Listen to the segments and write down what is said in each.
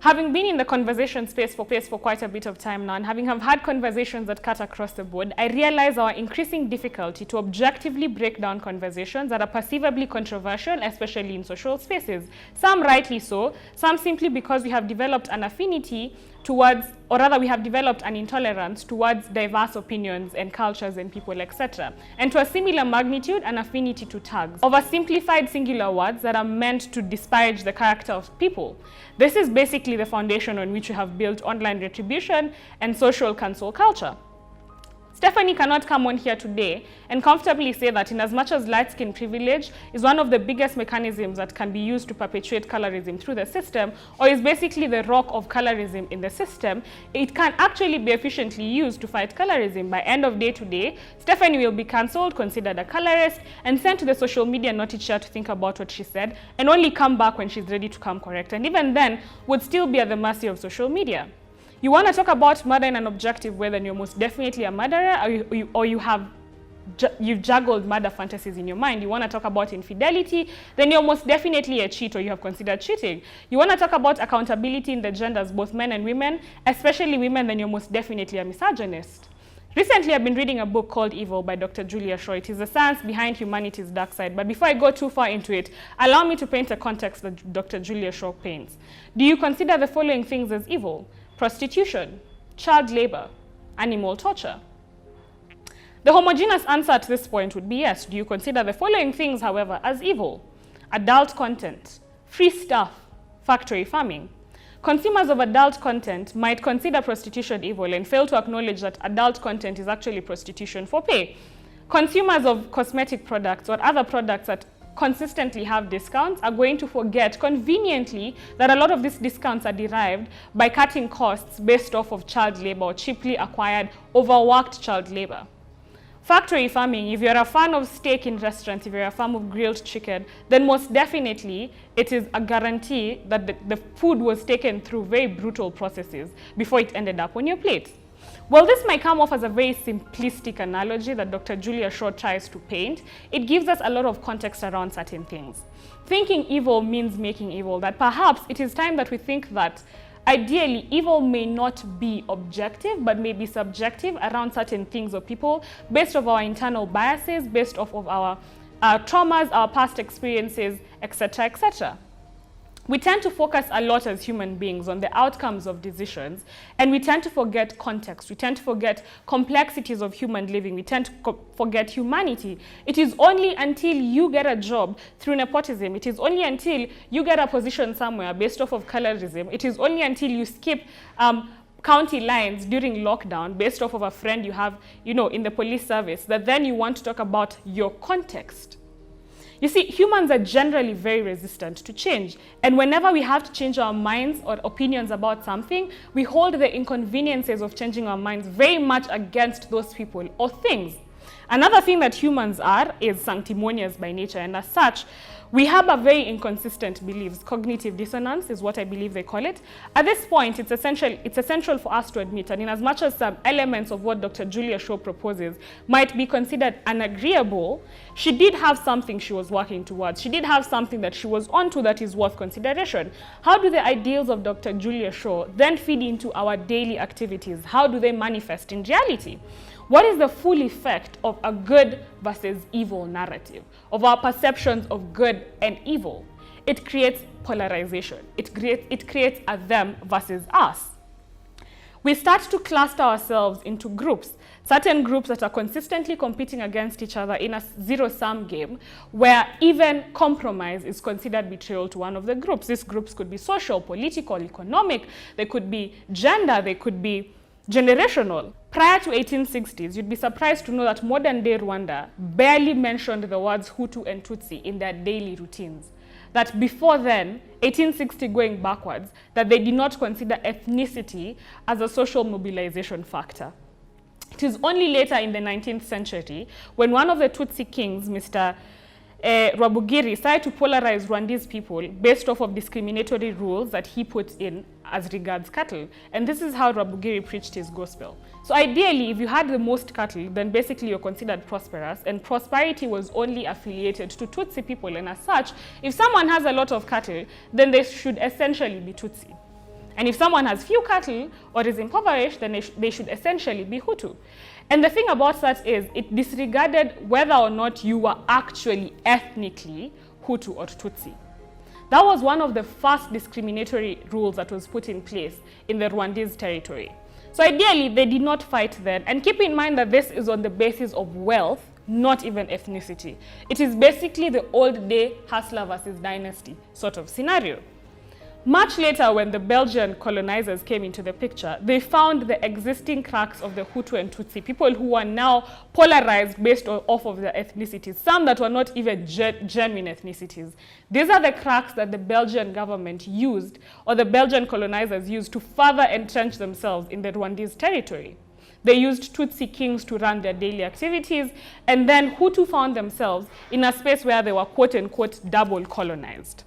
Having been in the conversation space for quite a bit of time now, and having have had conversations that cut across the board, I realize our increasing difficulty to objectively break down conversations that are perceivably controversial, especially in social spaces. Some rightly so, some simply because we have developed an affinity towards, or rather we have developed an intolerance towards diverse opinions and cultures and people, etc. And to a similar magnitude, an affinity to tags, oversimplified singular words that are meant to disparage the character of people. This is basically the foundation on which we have built online retribution and social cancel culture. Stephanie cannot come on here today and comfortably say that in as much as light skin privilege is one of the biggest mechanisms that can be used to perpetuate colorism through the system, or is basically the rock of colorism in the system, it can actually be efficiently used to fight colorism. By end of day today, Stephanie will be cancelled, considered a colorist, and sent to the social media naughty chair to think about what she said, and only come back when she's ready to come correct. And even then, would still be at the mercy of social media. You want to talk about murder in an objective way, then you're most definitely a murderer, or you've juggled murder fantasies in your mind. You want to talk about infidelity, then you're most definitely a cheat, or you have considered cheating. You want to talk about accountability in the genders, both men and women, especially women, then you're most definitely a misogynist. Recently, I've been reading a book called Evil by Dr. Julia Shaw. It is the science behind humanity's dark side. But before I go too far into it, allow me to paint a context that Dr. Julia Shaw paints. Do you consider the following things as evil? Prostitution, child labor, animal torture? The homogeneous answer at this point would be yes. Do you consider the following things, however, as evil? Adult content, free stuff, factory farming. Consumers of adult content might consider prostitution evil and fail to acknowledge that adult content is actually prostitution for pay. Consumers of cosmetic products or other products that consistently have discounts are going to forget conveniently that a lot of these discounts are derived by cutting costs based off of child labor or cheaply acquired, overworked child labor. Factory farming, if you're a fan of steak in restaurants, if you're a fan of grilled chicken, then most definitely it is a guarantee that the food was taken through very brutal processes before it ended up on your plate. While this might come off as a very simplistic analogy that Dr. Julia Shaw tries to paint, it gives us a lot of context around certain things. Thinking evil means making evil, that perhaps it is time that we think that ideally evil may not be objective, but may be subjective around certain things or people based off our internal biases, based off of our traumas, our past experiences, etc., etc. We tend to focus a lot as human beings on the outcomes of decisions, and we tend to forget context. We tend to forget complexities of human living. We tend to forget humanity. It is only until you get a job through nepotism, it is only until you get a position somewhere based off of colorism, it is only until you skip county lines during lockdown based off of a friend you have, in the police service, that then you want to talk about your context. You see, humans are generally very resistant to change. And whenever we have to change our minds or opinions about something, we hold the inconveniences of changing our minds very much against those people or things. Another thing that humans are is sanctimonious by nature, and as such, we have a very inconsistent beliefs. Cognitive dissonance is what I believe they call it. At this point, it's essential for us to admit, and in as much as some elements of what Dr. Julia Shaw proposes might be considered unagreeable, she did have something she was working towards. She did have something that she was onto that is worth consideration. How do the ideals of Dr. Julia Shaw then feed into our daily activities? How do they manifest in reality? What is the full effect of a good versus evil narrative, of our perceptions of good and evil? It creates polarization. It creates a them versus us. We start to cluster ourselves into groups, certain groups that are consistently competing against each other in a zero-sum game where even compromise is considered betrayal to one of the groups. These groups could be social, political, economic, they could be gender, they could be generational. Prior to 1860s, you'd be surprised to know that modern-day Rwanda barely mentioned the words Hutu and Tutsi in their daily routines. That before then, 1860 going backwards, that they did not consider ethnicity as a social mobilization factor. It is only later in the 19th century when one of the Tutsi kings, Mr. Rwabugiri, started to polarize Rwandese people based off of discriminatory rules that he put in as regards cattle. And this is how Rwabugiri preached his gospel. So ideally, if you had the most cattle, then basically you're considered prosperous, and prosperity was only affiliated to Tutsi people. And as such, if someone has a lot of cattle, then they should essentially be Tutsi. And if someone has few cattle or is impoverished, then they should essentially be Hutu. And the thing about that is it disregarded whether or not you were actually ethnically Hutu or Tutsi. That was one of the first discriminatory rules that was put in place in the Rwandese territory. So ideally, they did not fight then. And keep in mind that this is on the basis of wealth, not even ethnicity. It is basically the old day hustler versus dynasty sort of scenario. Much later, when the Belgian colonizers came into the picture, they found the existing cracks of the Hutu and Tutsi, people who are now polarized based off of their ethnicities, some that were not even genuine ethnicities. These are the cracks that the Belgian government used, or the Belgian colonizers used, to further entrench themselves in the Rwandese territory. They used Tutsi kings to run their daily activities, and then Hutu found themselves in a space where they were quote-unquote double colonized.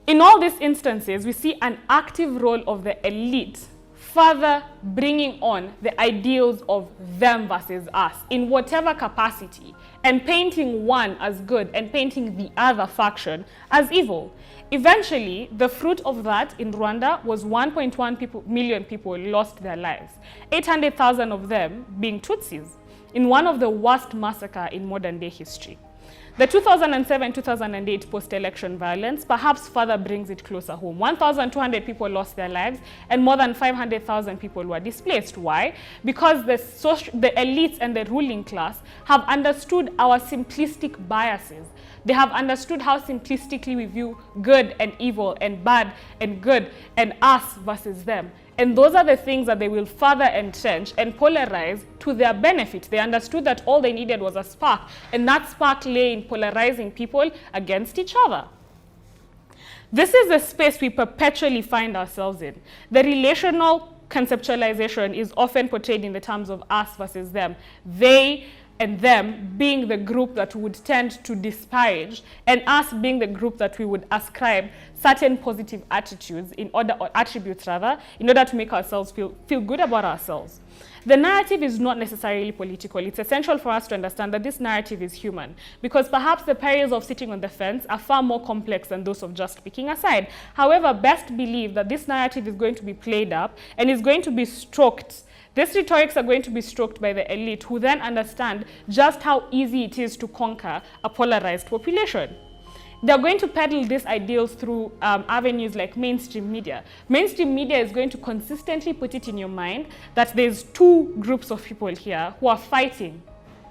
In all these instances, we see an active role of the elite further bringing on the ideals of them versus us in whatever capacity, and painting one as good and painting the other faction as evil. Eventually, the fruit of that in Rwanda was 1.1 million people lost their lives, 800,000 of them being Tutsis, in one of the worst massacres in modern day history. The 2007-2008 post-election violence perhaps further brings it closer home. 1,200 people lost their lives and more than 500,000 people were displaced. Why? Because the elites and the ruling class have understood our simplistic biases. They have understood how simplistically we view good and evil and bad and good and us versus them. And those are the things that they will further entrench and polarize to their benefit. They understood that all they needed was a spark, and that spark lay in polarizing people against each other. This is the space we perpetually find ourselves in. The relational conceptualization is often portrayed in the terms of us versus them. They and them being the group that would tend to disparage, and us being the group that we would ascribe certain positive attitudes or attributes in order to make ourselves feel good about ourselves. The narrative is not necessarily political. It's essential for us to understand that this narrative is human, because perhaps the perils of sitting on the fence are far more complex than those of just picking a side. However, best believe that this narrative is going to be played up and is going to be stroked. These rhetorics are going to be stroked by the elite, who then understand just how easy it is to conquer a polarized population. They're going to peddle these ideals through avenues like mainstream media. Mainstream media is going to consistently put it in your mind that there's two groups of people here who are fighting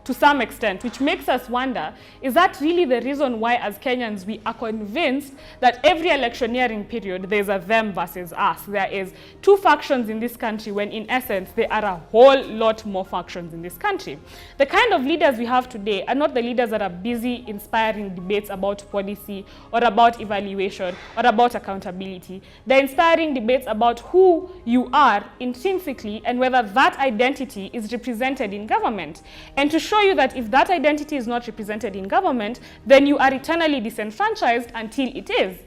to some extent, which makes us wonder, is that really the reason why as Kenyans we are convinced that every electioneering period there's a them versus us? There is two factions in this country when in essence there are a whole lot more factions in this country. The kind of leaders we have today are not the leaders that are busy inspiring debates about policy or about evaluation or about accountability. They're inspiring debates about who you are intrinsically and whether that identity is represented in government. And to show you that if that identity is not represented in government, then you are eternally disenfranchised until it is.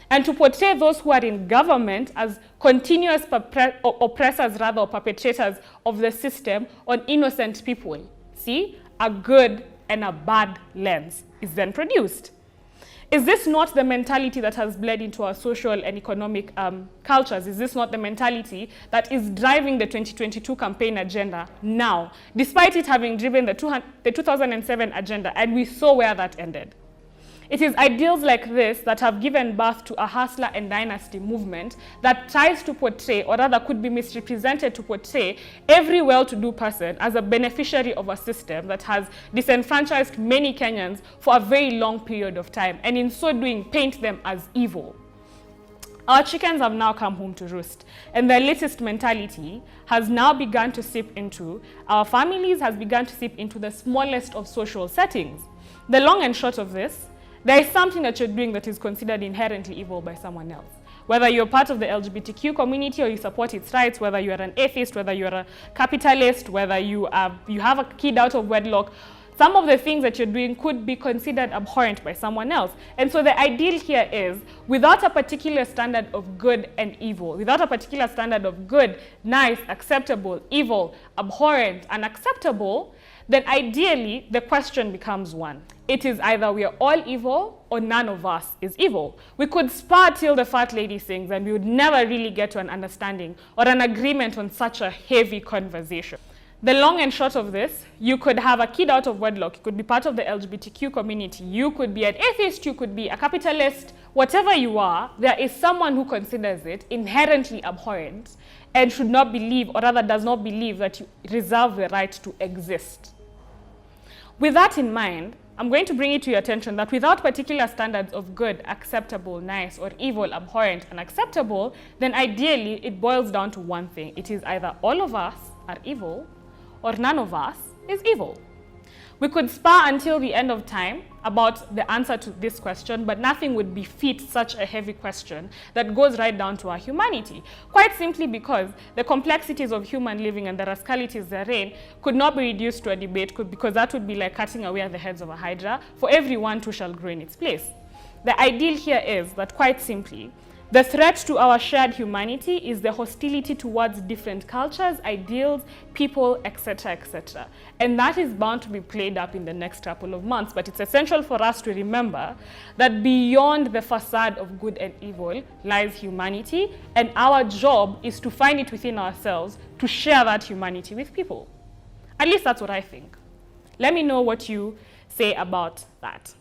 And to portray those who are in government as continuous oppressors or perpetrators of the system on innocent people. See, a good and a bad lens is then produced. Is this not the mentality that has bled into our social and economic cultures? Is this not the mentality that is driving the 2022 campaign agenda now, despite it having driven the 2007 agenda, and we saw where that ended? It is ideals like this that have given birth to a hustler and dynasty movement that tries to portray, or rather could be misrepresented to portray, every well-to-do person as a beneficiary of a system that has disenfranchised many Kenyans for a very long period of time, and in so doing paint them as evil. Our chickens have now come home to roost, and the elitist mentality has now begun to seep into our families, has begun to seep into the smallest of social settings. The long and short of this, there is something that you're doing that is considered inherently evil by someone else. Whether you're part of the LGBTQ community or you support its rights, whether you're an atheist, whether you're a capitalist, whether you have a kid out of wedlock, Some of the things that you're doing could be considered abhorrent by someone else. And so the ideal here is, without a particular standard of good and evil, without a particular standard of good, nice, acceptable, evil, abhorrent, unacceptable, then ideally the question becomes one. It is either we are all evil or none of us is evil. We could spar till the fat lady sings and we would never really get to an understanding or an agreement on such a heavy conversation. The long and short of this, you could have a kid out of wedlock, you could be part of the LGBTQ community, you could be an atheist, you could be a capitalist, whatever you are, there is someone who considers it inherently abhorrent and should not believe, or rather does not believe, that you reserve the right to exist. With that in mind, I'm going to bring it to your attention that without particular standards of good, acceptable, nice, or evil, abhorrent, unacceptable, then ideally it boils down to one thing. It is either all of us are evil or none of us is evil. We could spar until the end of time about the answer to this question, but nothing would befit such a heavy question that goes right down to our humanity. Quite simply because the complexities of human living and the rascalities therein could not be reduced to a debate, because that would be like cutting away at the heads of a hydra. For everyone too shall grow in its place. The ideal here is that, quite simply, the threat to our shared humanity is the hostility towards different cultures, ideals, people, etc., etc. And that is bound to be played up in the next couple of months. But it's essential for us to remember that beyond the facade of good and evil lies humanity, and our job is to find it within ourselves to share that humanity with people. At least that's what I think. Let me know what you say about that.